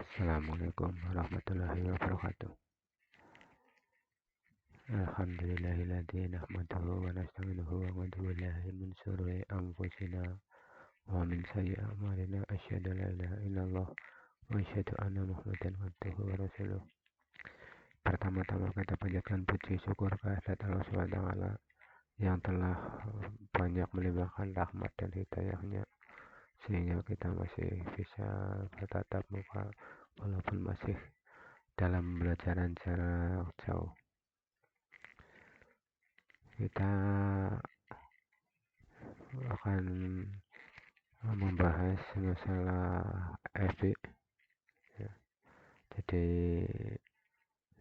Assalamualaikum warahmatullahi wabarakatuh. Alhamdulillahilladzi nahmaduhu wa nasta'inuhu wa na'udzu billahi min syururi anfusina wa min sayyi'ati a'malina asyhadu an la ilaha illallah wa asyhadu anna Muhammadan abduhu wa rasuluh. Pertama-tama kita panjatkan puji syukur kehadirat Allah Subhanahu wa taala yang telah banyak melimpahkan rahmat dan hidayahnya sehingga kita masih bisa bertatap muka walaupun masih dalam pembelajaran jarak jauh. Kita akan membahas masalah FB. Ya. Jadi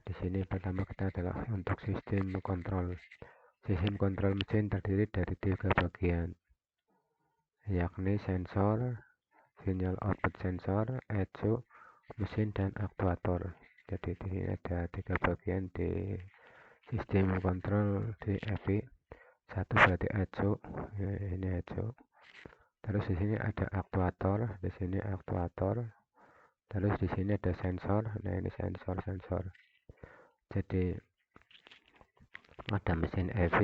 di sini pertama kita adalah untuk sistem kontrol. Sistem kontrol mesin terdiri dari 3 bagian, yakni sensor, sinyal output sensor, ECU, mesin dan aktuator. Jadi di sini ada 3 bagian di sistem kontrol di FB. Satu berarti ECU, ya, ini ECU. Terus di sini ada aktuator, di sini aktuator. Terus di sini ada sensor, nah ini sensor. Jadi ada mesin EV,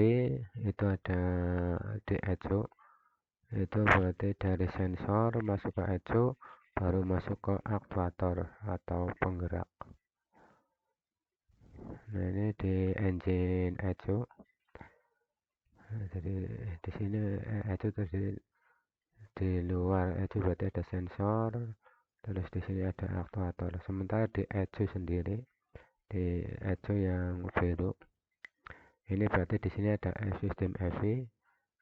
itu ada di ECU, itu berarti dari sensor masuk ke ECU, baru masuk ke aktuator atau penggerak. Nah ini di engine ECU. Nah, jadi di sini ECU terdiri di luar ECU berarti ada sensor, terus di sini ada aktuator. Sementara di ECU sendiri, di ECU yang biru, ini berarti di sini ada sistem EV,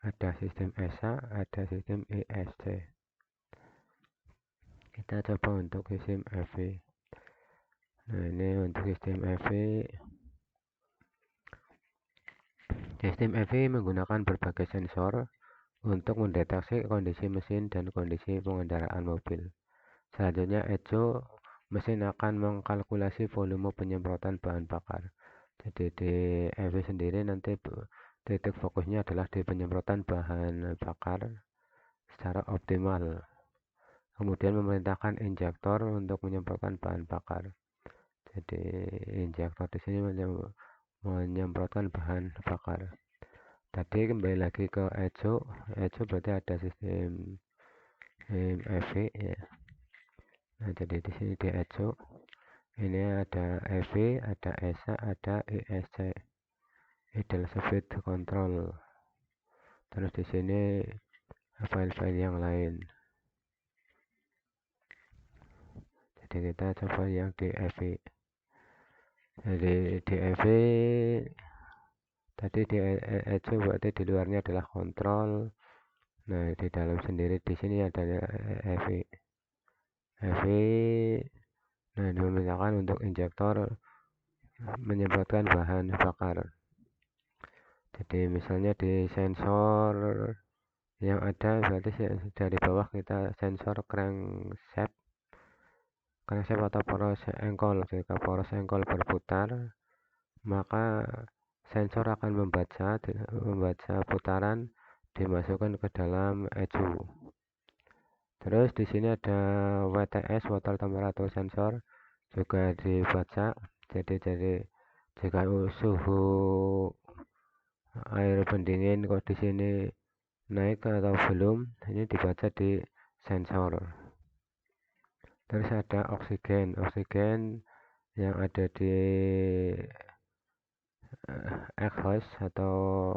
ada sistem ESA, ada sistem ESC. Kita coba untuk sistem EV. Nah ini untuk sistem EV. Sistem EV menggunakan berbagai sensor untuk mendeteksi kondisi mesin dan kondisi pengendaraan mobil. Selanjutnya ECU, mesin akan mengkalkulasi volume penyemprotan bahan bakar. Jadi di EV sendiri nanti titik fokusnya adalah di penyemprotan bahan bakar secara optimal. Kemudian memerintahkan injektor untuk menyemprotkan bahan bakar. Jadi injektor di sini menyemprotkan bahan bakar. Tadi kembali lagi ke ECU. ECU berarti ada sistem EV ya. Nah, jadi di sini di ECU ini ada EV, ada ESA, ada ESC. Idle speed control. Terus di sini file-file yang lain. Jadi kita coba yang di EV. Jadi di EV tadi di ECU berarti di luarnya adalah kontrol. Nah di dalam sendiri di sini ada EV. EV. Nah digunakan untuk injektor menyemprotkan bahan bakar. Jadi misalnya di sensor yang ada berarti dari bawah kita sensor crankshaft atau poros engkol. Jika poros engkol berputar, maka sensor akan membaca putaran dimasukkan ke dalam ECU. Terus di sini ada WTS, water temperature sensor, juga dibaca. Jadi jika suhu air pendingin kok di sini naik atau belum, ini dibaca di sensor. Terus ada oksigen yang ada di exhaust atau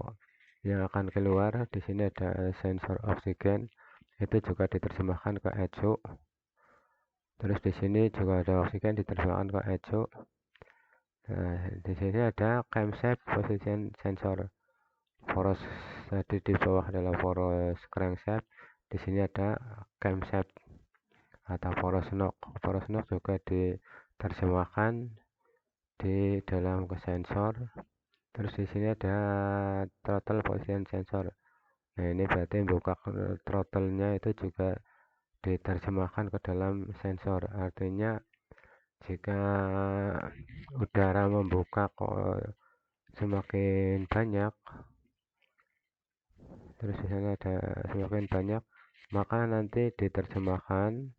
yang akan keluar. Di sini ada sensor oksigen, itu juga diterjemahkan ke ECU. Terus di sini juga ada oksigen diterjemahkan ke ECU. Nah, di sini ada camshaft position sensor. Poros tadi di bawah adalah poros crankshaft, di sini ada camshaft atau poros knock. Poros knock juga diterjemahkan di dalam ke sensor. Terus di sini ada throttle position sensor. Nah ini berarti buka throttle-nya itu juga diterjemahkan ke dalam sensor. Artinya jika udara membuka semakin banyak, terus di sana ada semakin banyak, maka nanti diterjemahkan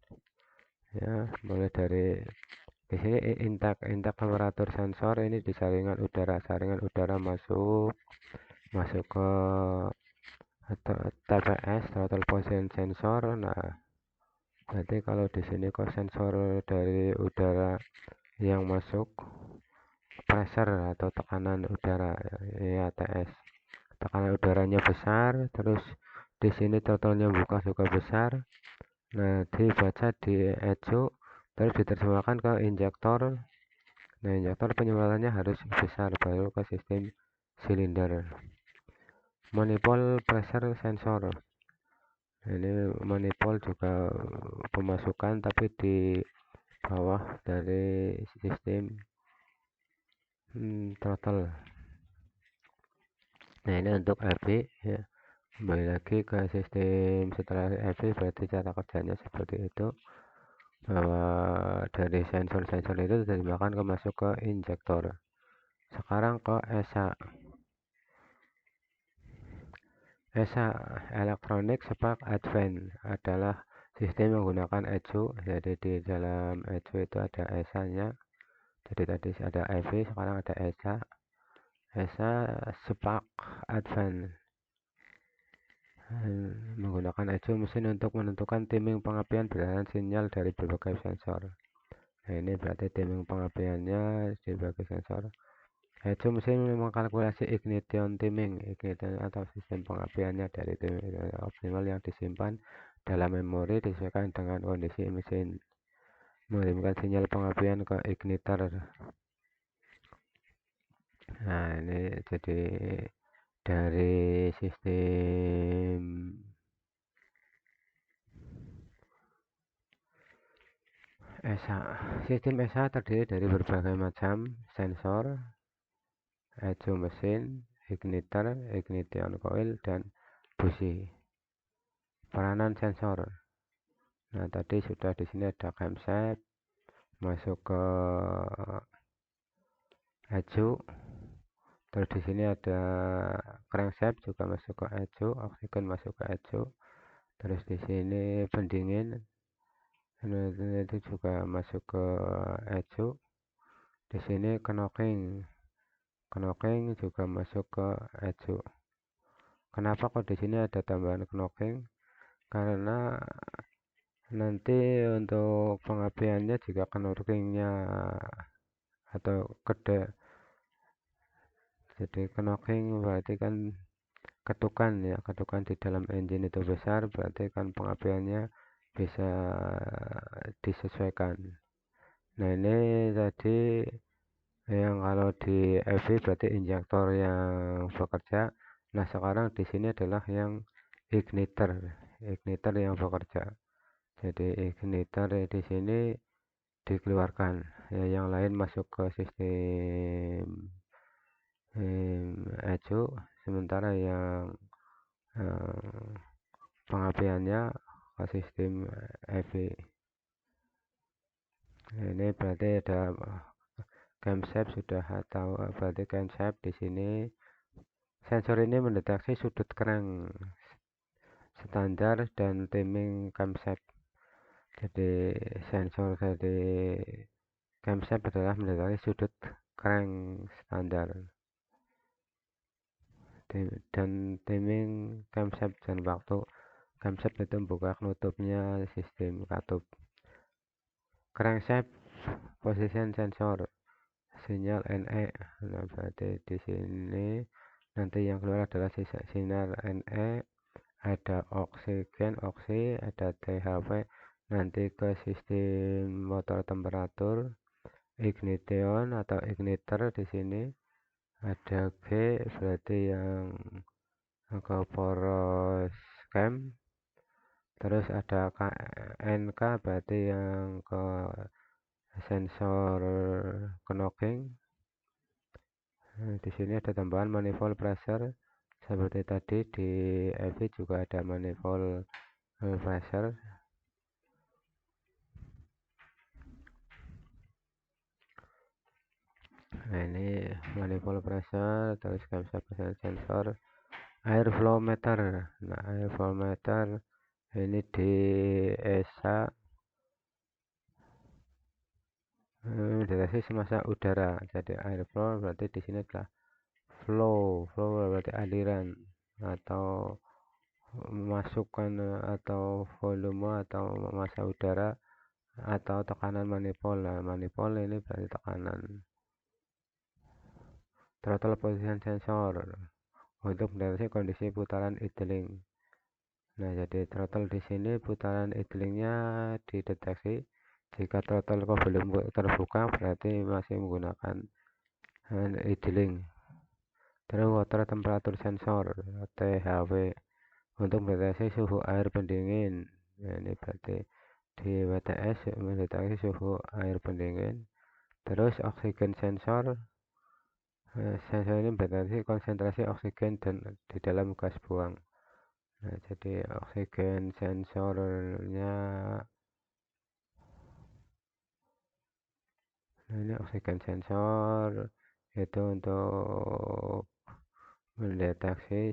ya, mulai dari di sini intake temperatur sensor ini di saringan udara masuk ke TPS, throttle position sensor. Nah, berarti kalau di sini kok sensor dari udara yang masuk, pressure atau tekanan udara, ya TS, tekanan udaranya besar, terus di sini throttle-nya buka juga besar. Nah, dibaca di ECU, terus diterjemahkan ke injektor. Nah, injektor penyebarannya harus besar baru ke sistem silinder. Manifold pressure sensor. Nah, ini manifold juga pemasukan tapi di bawah dari sistem throttle. Nah, ini untuk FV ya. Kembali lagi ke sistem setelah FV, berarti cara kerjanya seperti itu, bahwa dari sensor-sensor itu ditembakkan masuk ke injektor. Sekarang ke ESA. ESA Electronic Spark Advance adalah sistem menggunakan ECU. Jadi di dalam ECU itu ada ESA-nya. Jadi tadi ada EV, sekarang ada ESA. ESA Spark Advance menggunakan ECU mesin untuk menentukan timing pengapian berdasarkan sinyal dari berbagai sensor. Nah, ini berarti timing pengapiannya di berbagai sensor. ECU mesin mengkalkulasi ignition timing, ignition atau sistem pengapiannya dari timing optimal yang disimpan dalam memori disesuaikan dengan kondisi mesin, mengirimkan sinyal pengapian ke igniter. Nah, ini jadi dari sistem ESA. Sistem ESA terdiri dari berbagai macam sensor, ECU mesin, igniter, ignition coil, dan busi. Peranan sensor. Nah, tadi sudah di sini ada camshaft masuk ke ECU. Terus di sini ada crankshaft juga masuk ke ECU, oksigen masuk ke ECU. Terus di sini pendingin itu juga masuk ke ECU. Di sini knocking juga masuk ke ECU. Kenapa kok di sini ada tambahan knocking? Karena nanti untuk pengapiannya jika knockingnya atau jadi knocking berarti kan ketukan ya, ketukan di dalam engine itu besar, berarti kan pengapiannya bisa disesuaikan. Nah, ini tadi yang kalau di EV berarti injektor yang bekerja. Nah, sekarang di sini adalah yang igniter yang bekerja. Jadi igniter di sini dikeluarkan, ya, yang lain masuk ke sistem ECU, sementara yang pengapiannya ke sistem EV. Ini berarti ada camshaft sudah tahu, berarti camshaft di sini sensor ini mendeteksi sudut kerang standar dan timing camshaft. Jadi sensor dari camshaft adalah mendeteksi sudut kerang standar dan timing camshaft dan waktu camshaft itu buka nutupnya sistem katup. Crankshaft position sensor sinyal NE. Nah, berarti di sini nanti yang keluar adalah sinyal NE, ada oksigen, ada THW, nanti ke sistem motor temperatur, ignition atau igniter di sini ada G, berarti yang ke poros cam. Terus ada NK berarti yang ke sensor knocking. Nah, di sini ada tambahan manifold pressure seperti tadi di EV juga ada manifold pressure. Nah, ini manifold pressure, terus camshaft sensor, air flow meter. Nah, air flow meter ini di ESA mendeteksi semasa udara. Jadi airflow berarti di sini adalah flow berarti aliran atau masukkan atau volume atau massa udara atau tekanan manifold. Nah, manifold ini berarti tekanan. Throttle position sensor untuk mendeteksi kondisi putaran idling. Nah, jadi throttle di sini putaran idlingnya dideteksi. Jika throttle belum terbuka berarti masih menggunakan idling. Terus water temperature sensor THW untuk mendeteksi suhu air pendingin. Nah, ini berarti di WTS mendeteksi suhu air pendingin. Terus oksigen sensor, sensor ini mendeteksi konsentrasi oksigen dan di dalam gas buang. Nah, jadi oksigen sensornya, nah ini oksigen sensor itu untuk mendeteksi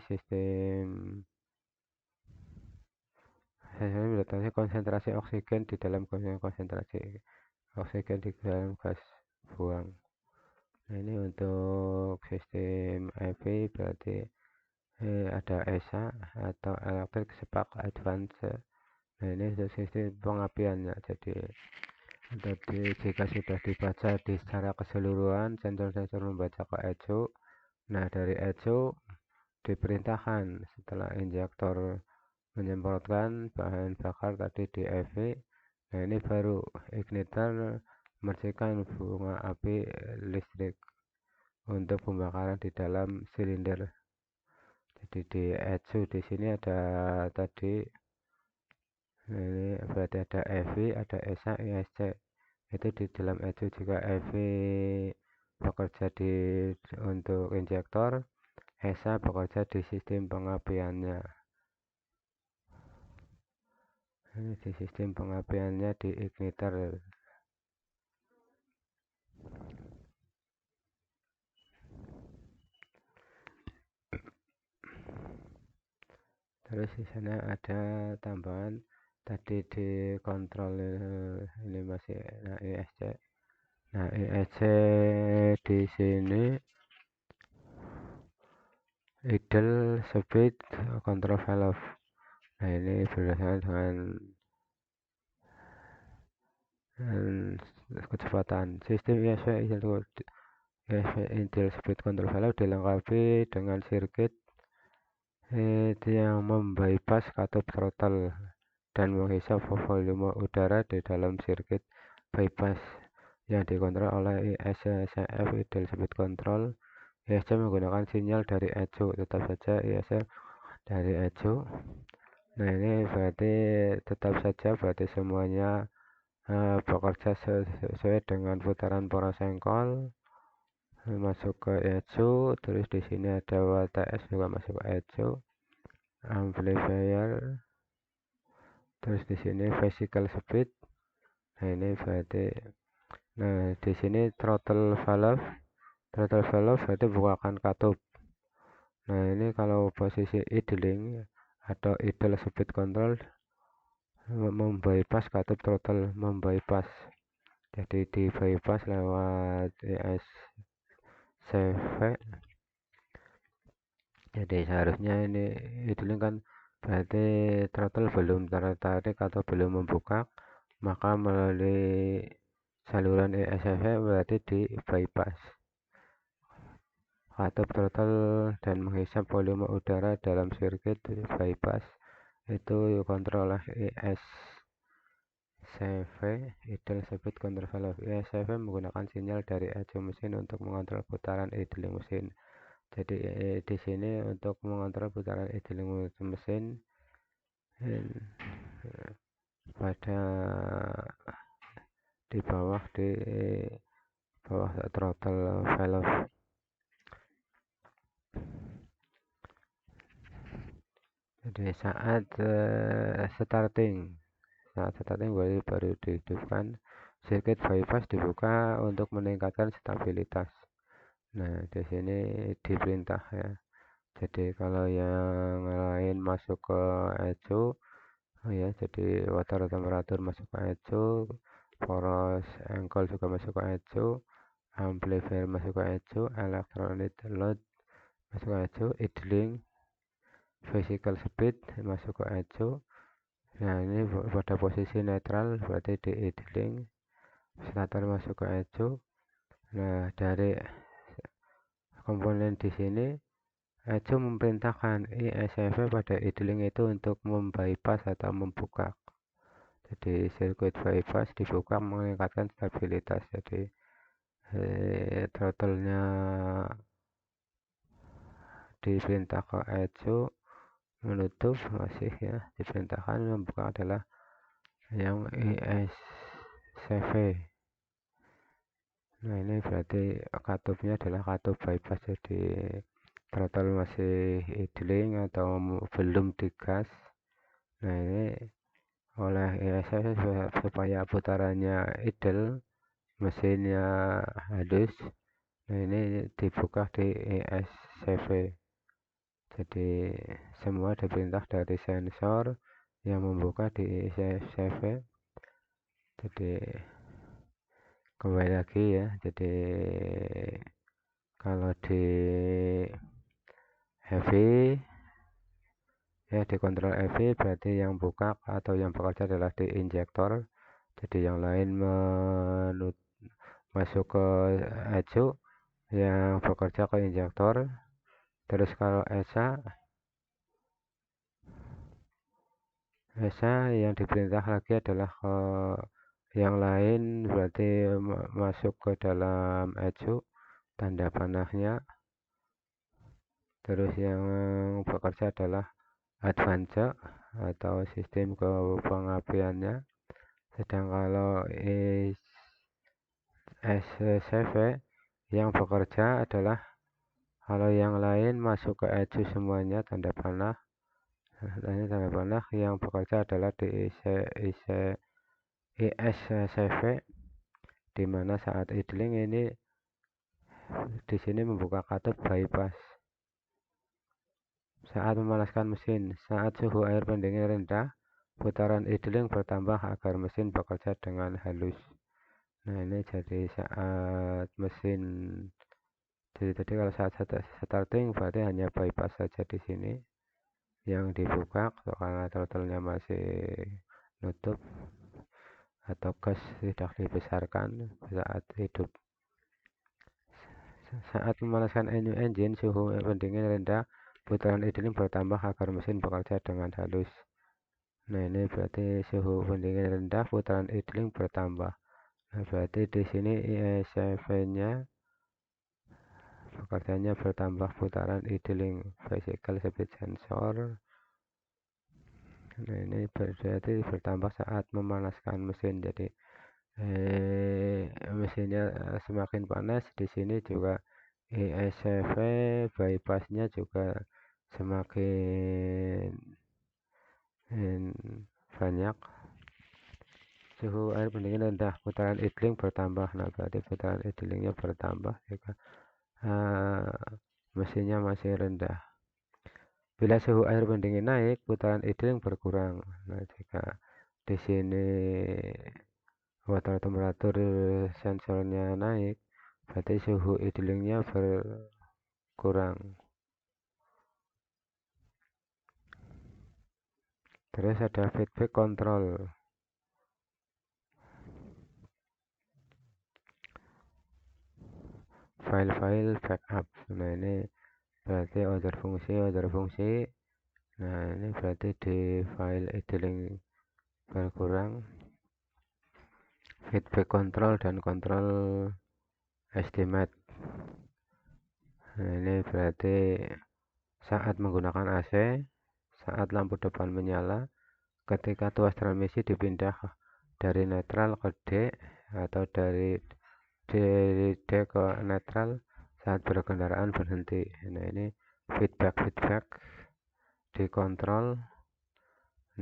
mendeteksi konsentrasi oksigen di dalam konsentrasi oksigen di dalam gas buang. Nah, ini untuk sistem EV berarti ada ESA atau Electric Spark Advance. Nah, ini untuk sistem pengapiannya. Jadi jika sudah dibaca secara keseluruhan, sensor-sensor membaca ke ECO. Nah, dari ECO diperintahkan setelah injektor menyemprotkan bahan bakar tadi di EV. Nah, ini baru igniter memercikan bunga api listrik untuk pembakaran di dalam silinder. Jadi di ECO di sini ada tadi, nah ini berarti ada EV, ada ESA, ESC. Itu di dalam ECO. Jika EV bekerja untuk injektor, ESA bekerja di sistem pengapiannya. Ini di sistem pengapiannya di igniter. Terus di sana ada tambahan tadi di kontrol ini masih. Nah, ESC. Nah, ESC di sini idle speed control valve. Nah, ini berdasarkan dengan kecepatan. Sistem ESP idle speed control valve dilengkapi dengan sirkuit yang membypass katup throttle dan menghisap volume udara di dalam sirkuit bypass yang dikontrol oleh ESCF idle speed control. ESC menggunakan sinyal dari ECO, tetap saja ESC dari ECO. Nah, ini berarti tetap saja berarti semuanya bekerja sesuai dengan putaran poros sengkol. Masuk ke ECO, terus di sini ada WTS juga masuk ke ECO, amplifier, terus di sini physical speed. Nah, ini berarti, nah di sini throttle valve berarti bukakan katup. Nah, ini kalau posisi idling atau idle speed control membypass katup throttle, membypass. Jadi di bypass lewat ESCV. Jadi seharusnya ini idling kan berarti throttle belum tertarik atau belum membuka, maka melalui saluran ESCV berarti di bypass katup throttle dan menghisap volume udara dalam sirkuit bypass itu kontrol oleh ESCV idle speed control valve. ESCV menggunakan sinyal dari ECO mesin untuk mengontrol putaran idling mesin. Jadi di sini untuk mengontrol putaran idling mesin pada di bawah throttle valve. Jadi saat starting baru dihidupkan, sirkuit bypass dibuka untuk meningkatkan stabilitas. Nah, di sini diperintah ya. Jadi kalau yang lain masuk ke ECO, ya jadi water temperature masuk ke ECO, poros engkol juga masuk ke ECO, amplifier masuk ke ECO, electronic load masuk ke ECO, idling, physical speed masuk ke ECO. Nah ini pada posisi netral berarti di idling, starter masuk ke ECO. Nah dari komponen di sini ECO memerintahkan ISFP pada idling itu untuk membypass atau membuka. Jadi sirkuit bypass dibuka meningkatkan stabilitas. Jadi throttle-nya diperintah ke ECO, menutup masih ya diperintahkan, membuka adalah yang ISCV. Nah ini berarti katupnya adalah katup bypass, jadi throttle masih idling atau belum digas. Nah ini oleh ISCV supaya putarannya idle, mesinnya halus. Nah ini dibuka di ISCV. Jadi semua diperintah dari sensor yang membuka di ISCV. Jadi kembali lagi ya, jadi kalau di heavy ya dikontrol heavy berarti yang buka atau yang bekerja adalah di injektor, jadi yang lain masuk ke ECO, yang bekerja ke injektor. Terus kalau ESA yang diperintah lagi adalah ke yang lain, berarti masuk ke dalam ECO tanda panahnya. Terus yang bekerja adalah advance atau sistem pengapiannya. Sedang kalau SCV yang bekerja adalah kalau yang lain masuk ke ECO semuanya tanda panah. Ini tanda panah yang bekerja adalah di ISCV, di mana saat idling ini di sini membuka katup bypass. Saat memanaskan mesin, saat suhu air pendingin rendah, putaran idling bertambah agar mesin bekerja dengan halus. Nah ini jadi saat mesin, jadi tadi kalau saat starting berarti hanya bypass saja di sini yang dibuka karena throttle-nya masih nutup atau gas tidak dibesarkan saat hidup. Saat memanaskan engine, suhu pendingin rendah, putaran idling bertambah agar mesin bekerja dengan halus. Nah ini berarti suhu pendingin rendah, putaran idling bertambah. Nah berarti di sini ISCV-nya bekerjanya bertambah putaran idling, physical speed sensor. Nah ini berarti bertambah saat memanaskan mesin. Jadi mesinnya semakin panas, di sini juga ISCV bypassnya juga semakin banyak. Suhu air pendingin rendah, putaran idling bertambah. Nah berarti putaran idlingnya bertambah jika mesinnya masih rendah. Bila suhu air pendingin naik, putaran idling berkurang. Nah jika di sini water temperatur sensornya naik, berarti suhu idlingnya berkurang. Terus ada feedback control. File backup. Nah ini berarti order fungsi. Nah ini berarti di file idling berkurang. Feedback control dan control estimate. Nah ini berarti saat menggunakan AC, saat lampu depan menyala, ketika tuas transmisi dipindah dari netral ke D atau dari D ke netral saat berkendaraan berhenti. Nah ini feedback dikontrol.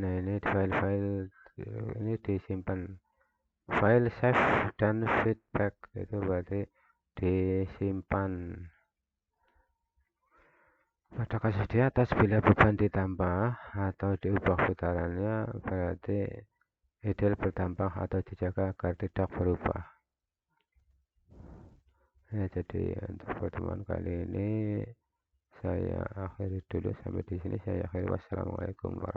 Nah ini file-file ini disimpan, file save dan feedback itu berarti disimpan. Pada kasus di atas, bila beban ditambah atau diubah putarannya, berarti ideal bertambah atau dijaga agar tidak berubah. Ya, jadi untuk pertemuan kali ini saya akhiri dulu, sampai di sini saya akhiri. Wassalamualaikum warahmatullahi wabarakatuh.